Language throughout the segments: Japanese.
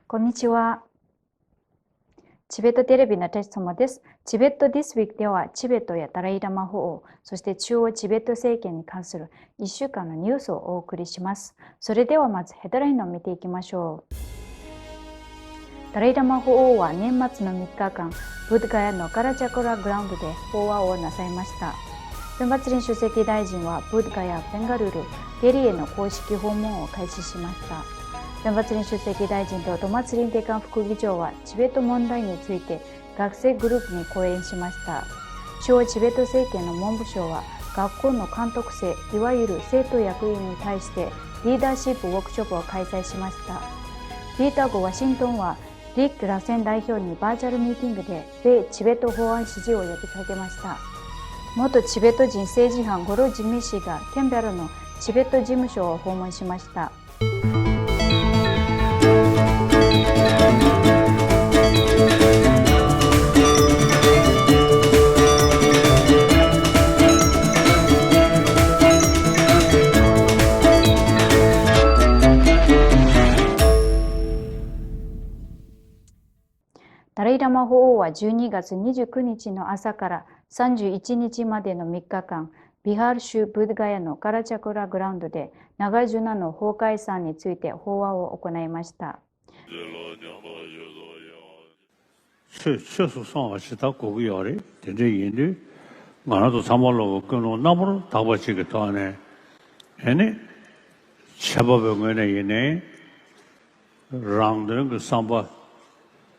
こんにちは。チベットテレビのテストもです。チベット This Week では、チベットやダライラマ法王、そして中央チベット政権に関する1週間のニュースをお送りします。それではまずヘッドラインを見ていきましょう。ダライラマ法王は年末の3日間、ブッダガヤのカラチャコラグラウンドで法話をなさいました。ベンバツリン主席大臣はブッダガヤ、ベンガルル、デリへの公式訪問を開始しました。ベンバツリン主席大臣とドマツリンデカン副議長はチベット問題について学生グループに講演しました。中央チベット政権の文部省は学校の監督生、いわゆる生徒役員に対してリーダーシップワークショップを開催しました。ピーター・ゴ・ワシントンはリック・ラセン代表にバーチャルミーティングで米チベット法案支持を呼びかけました。元チベット人政治犯ゴロ・ジミ氏がキャンベラのチベット事務所を訪問しました。ダライラマ法王は12月29日の朝から31日までの3日間、ビハール州ブッダガヤのカラチャクラグラウンドでナガジュナの法解散について法話を行いました。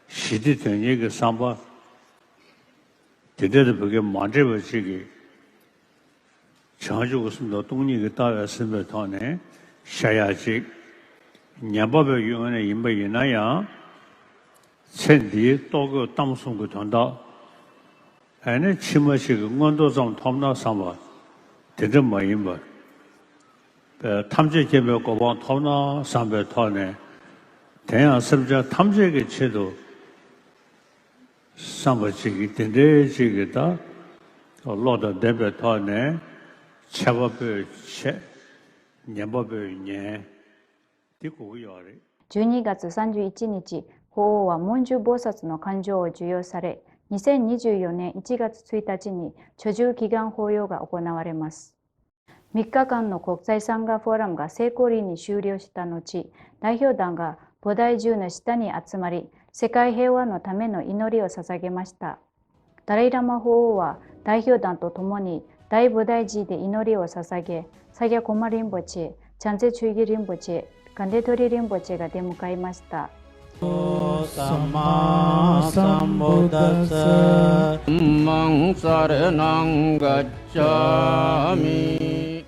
시디든지 삼바 제대로 그게 만져버지기 장주고선도 동리가 따라서면 더네 샤야지 냐바베 유언에 임바이나야 센디 또그 담송고 전다 아니 치마시 응원도 좀 탐나 삼바 되든 뭐임바 탐제 개별 거방 탐나 삼베 더네 대양 섬자 탐제의 제도 삼바치기 된대지기다 로다 데베터네 차바베 체 냐바베네 디고요리 12月31日、法王は文殊菩薩の感情を授与され、2024年1月1日に居住祈願法要が行われます。3日間の国際サンガフォーラムが成功裏に終了した後、代表団が菩提樹の下に集まり、世界平和のための祈りを捧げました。ダライラマ法王は代表団と共に大菩提寺で祈りを捧げ、サギャコマリンボチェ、チャンゼチュイギリンボチェ、ガンデトリリンボチェが出迎えました。サマサンボダサマンサレナンガチャミ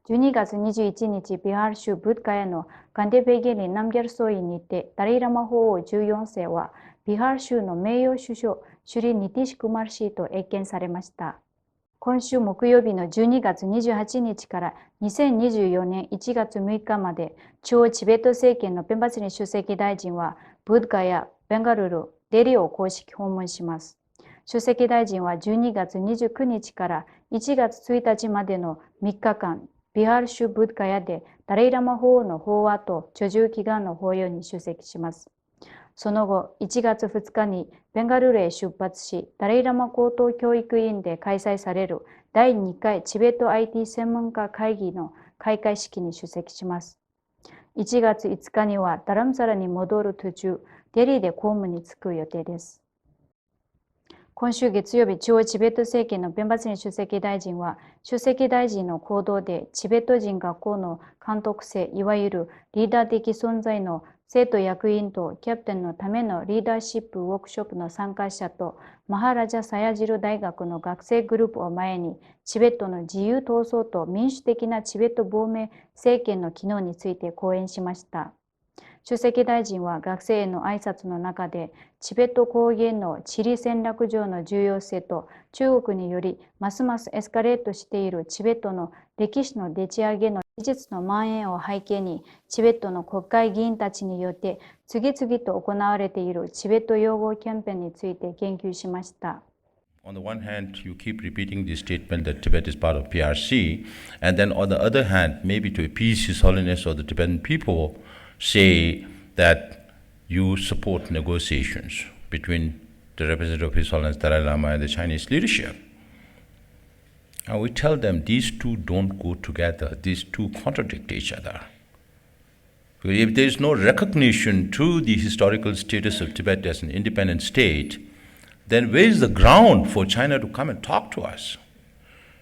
12月21日、ビハール州ブッダガヤのガンデベゲリナムギャルソイにて、ダライラマ法王14世は、ビハール州の名誉首相、シュリ・ニティシュクマル氏と謁見されました。今週木曜日の12月28日から2024年1月6日まで、中央チベット政権のペンバツリン主席大臣は、ブッダガヤ、ベンガルル、デリを公式訪問します。主席大臣は12月29日から1月1日までの3日間、ビハール州ブッダガヤでダライラマ法王の法話と居住祈願の法要に出席します。その後、1月2日にベンガルルへ出発し、ダライラマ高等教育院で開催される第2回チベット IT 専門家会議の開会式に出席します。1月5日にはダラムサラに戻る途中、デリーで公務に就く予定です。今週月曜日、中央チベット政権のベンバツリン主席大臣は、主席大臣の行動でチベット人学校の監督生、いわゆるリーダー的存在の生徒役員とキャプテンのためのリーダーシップウォークショップの参加者とマハラジャ・サヤジル大学の学生グループを前に、チベットの自由闘争と民主的なチベット亡命政権の機能について講演しました。主席大臣は学生への挨拶の中で、チベット高原の地理戦略上の重要性と中国によりますますエスカレートしているチベットの歴史のでち上げの技術の蔓延を背景に、チベットの国会議員たちによって次々と行われているチベット擁護キャンペーンについて言及しました。On the one hand, you keep repeating the statement that Tibet is part of PRC, and then on the other hand, maybe to appease His Holiness or the Tibetan people, say that you support negotiations between the representative of His Holiness Dalai Lama and the Chinese leadership. And we tell them these two don't go together, these two contradict each other. If there is no recognition to the historical status of Tibet as an independent state, then where is the ground for China to come and talk to us?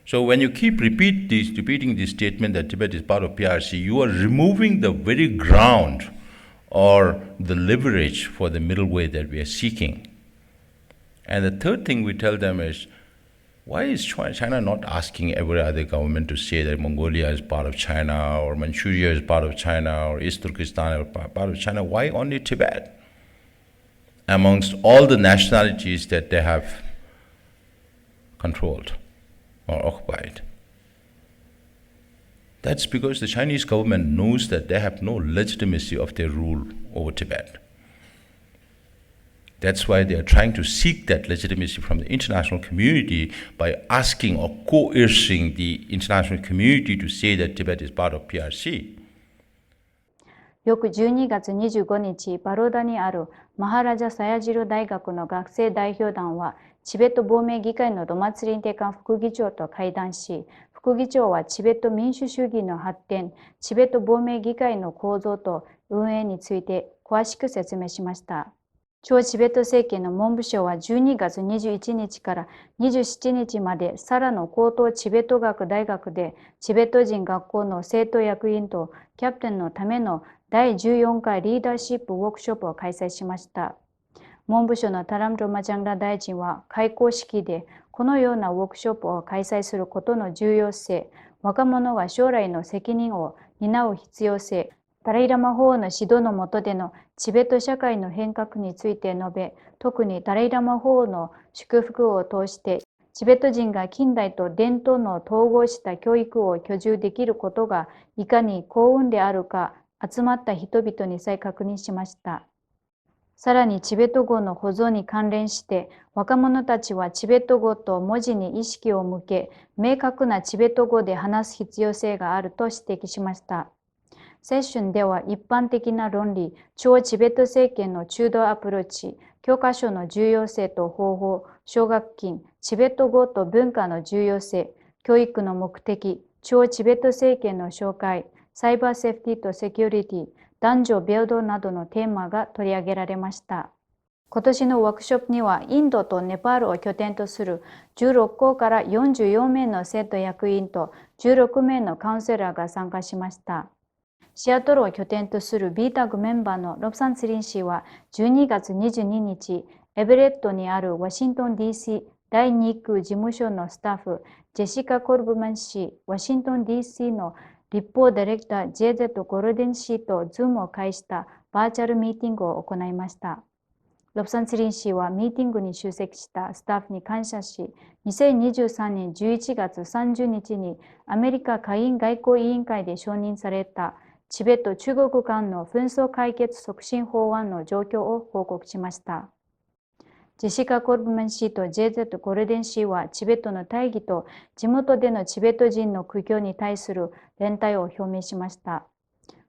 So when you keep repeating this statement that Tibet is part of PRC, you are removing the very ground or the leverage for the middle way that we are seeking. And the third thing we tell them is, why is China not asking every other government to say that Mongolia is part of China, or Manchuria is part of China, or East Turkestan is part of China? Why only Tibet? Amongst all the nationalities that they have controlled or occupied. That's because the Chinese government knows that they have no legitimacy of their rule over Tibet. That's why they are trying to seek that legitimacy from the international community by asking or coercing the international community to say that Tibet is part of PRC. 翌12月25日、バローダにあるマハラジャ・サヤジル大学の学生代表団は、チベット亡命議会のドマツリンテカン副議長と会談し、副議長はチベット民主主義の発展、チベット亡命議会の構造と運営について詳しく説明しました。超チベット政権の文部省は12月21日から27日までサラの高等チベット学大学でチベット人学校の生徒役員とキャプテンのための第14回リーダーシップウォークショップを開催しました。文部省のタラムドマジャンラ大臣は開講式でこのようなウォークショップを開催することの重要性、若者が将来の責任を担う必要性、ダライラマ法王の指導の下でのチベット社会の変革について述べ、特にダライラマ法王の祝福を通してチベット人が近代と伝統の統合した教育を居住できることがいかに幸運であるか集まった人々に再確認しました。さらにチベット語の保存に関連して若者たちはチベット語と文字に意識を向け、明確なチベット語で話す必要性があると指摘しました。セッションでは一般的な論理、超チベット政権の中道アプローチ、教科書の重要性と方法、奨学金、チベット語と文化の重要性、教育の目的、超チベット政権の紹介、サイバーセーフティとセキュリティ、男女平等などのテーマが取り上げられました。今年のワークショップにはインドとネパールを拠点とする16校から44名の生徒役員と16名のカウンセラーが参加しました。シアトルを拠点とする BTAG メンバーのロブサン・ツリン氏は12月22日、エベレットにあるワシントン DC 第2区事務所のスタッフ、ジェシカ・コルブマン氏、ワシントン DC の立法ディレクター JZ ゴルデン氏とズームを介したバーチャルミーティングを行いました。ロブサン・ツリン氏はミーティングに出席したスタッフに感謝し、2023年11月30日にアメリカ下院外交委員会で承認されたチベット中国間の紛争解決促進法案の状況を報告しました。ジェシカ・コルブマン氏と JZ ゴルデン氏はチベットの大義と地元でのチベット人の苦境に対する連帯を表明しました。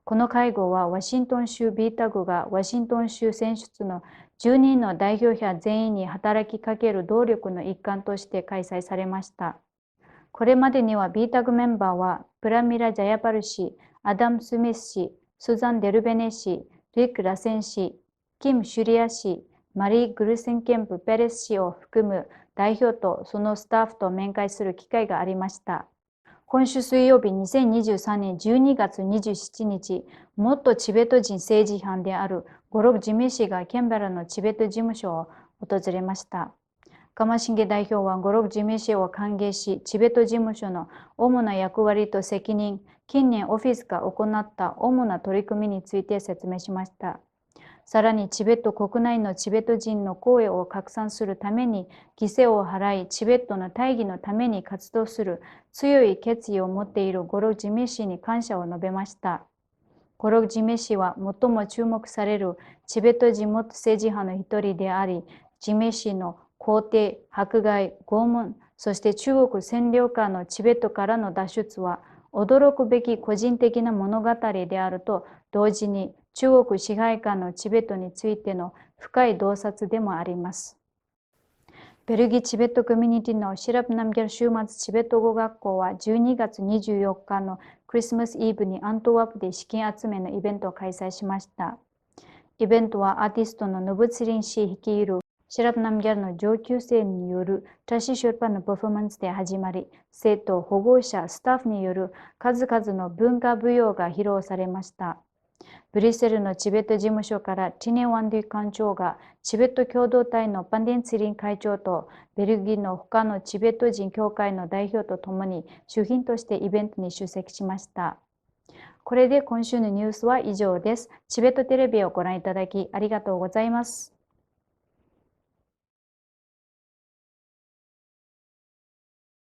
この会合はワシントン州 BTAG がワシントン州選出の10人の代表者全員に働きかける努力の一環として開催されました。これまでには BTAG メンバーはプラミラ・ジャヤパル氏、アダム・スミス氏、スザン・デルベネ氏、リック・ラセン氏、キム・シュリア氏、マリー・グルセンケンプ・ペレス氏を含む代表とそのスタッフと面会する機会がありました。今週水曜日2023年12月27日、元チベット人政治犯であるゴロク・ジメ氏がケンベラのチベット事務所を訪れました。カマシンゲ代表はゴロク・ジメ氏を歓迎し、チベット事務所の主な役割と責任、近年オフィスが行った主な取り組みについて説明しました。さらにチベット国内のチベット人の声を拡散するために犠牲を払い、チベットの大義のために活動する強い決意を持っているゴロク・ジメ氏に感謝を述べました。ゴロク・ジメ氏は最も注目されるチベット人元政治派の一人であり、ジメ氏の皇帝、迫害、拷問、そして中国占領下のチベットからの脱出は驚くべき個人的な物語であると同時に中国支配下のチベットについての深い洞察でもあります。ベルギーチベットコミュニティのシラプナムゲル週末チベット語学校は12月24日のクリスマスイブにアントワープで資金集めのイベントを開催しました。イベントはアーティストのノブツリン氏率いるシラプナムギャルの上級生によるタシシュルパのパフォーマンスで始まり、生徒、保護者、スタッフによる数々の文化舞踊が披露されました。ブリュッセルのチベット事務所からティネ・ワンディ館長がチベット共同体のパンデンツリン会長とベルギーの他のチベット人協会の代表とともに主賓としてイベントに出席しました。これで今週のニュースは以上です。チベットテレビをご覧いただきありがとうございます。